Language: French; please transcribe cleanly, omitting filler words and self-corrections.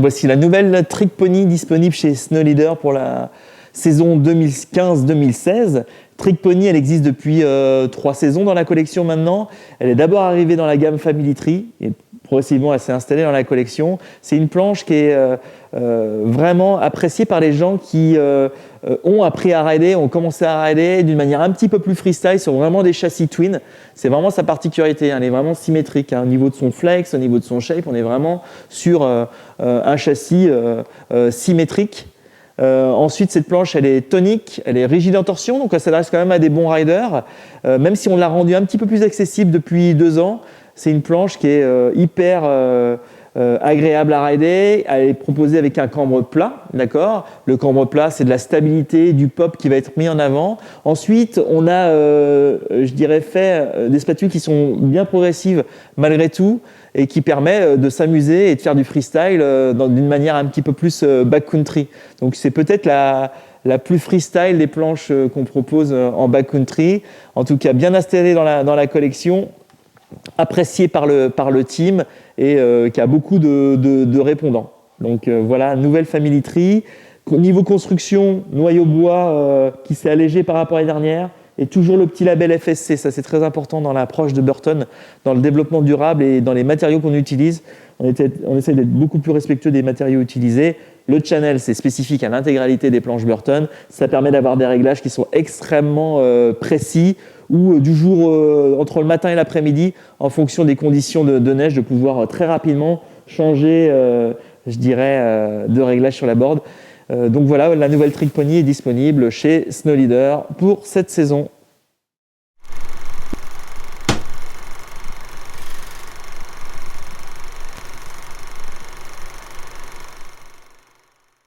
Voici la nouvelle Trick Pony disponible chez Snow Leader pour la saison 2015-2016. Trick Pony, elle existe depuis 3 saisons dans la collection maintenant. Elle est d'abord arrivée dans la gamme Family Tree et progressivement elle s'est installée dans la collection. C'est une planche qui est vraiment appréciée par les gens qui ont appris à rider, ont commencé à rider d'une manière un petit peu plus freestyle sur vraiment des châssis twin. C'est vraiment sa particularité, elle est vraiment symétrique. Au niveau de son flex, au niveau de son shape, on est vraiment sur un châssis symétrique. Ensuite, cette planche, elle est tonique, elle est rigide en torsion, donc elle s'adresse quand même à des bons riders. Même si on l'a rendue un petit peu plus accessible depuis 2 ans, c'est une planche qui est hyper agréable à rider. Elle est proposée avec un cambre plat, d'accord. Le cambre plat, c'est de la stabilité, du pop qui va être mis en avant. Ensuite, on a, je dirais, fait des spatules qui sont bien progressives malgré tout et qui permet de s'amuser et de faire du freestyle d'une manière un petit peu plus backcountry. Donc c'est peut-être la plus freestyle des planches qu'on propose en backcountry. En tout cas, bien installée dans la collection, appréciée par le team et qui a beaucoup de répondants. Donc voilà, nouvelle Family Tree. Niveau construction, noyau bois qui s'est allégé par rapport à l'année dernière. Et toujours le petit label FSC, ça c'est très important dans l'approche de Burton, dans le développement durable et dans les matériaux qu'on utilise. On essaie d'être beaucoup plus respectueux des matériaux utilisés. Le channel, c'est spécifique à l'intégralité des planches Burton. Ça permet d'avoir des réglages qui sont extrêmement précis ou du jour entre le matin et l'après-midi, en fonction des conditions de neige, de pouvoir très rapidement changer, je dirais, de réglage sur la board. Donc voilà, la nouvelle Trick Pony est disponible chez Snow Leader pour cette saison.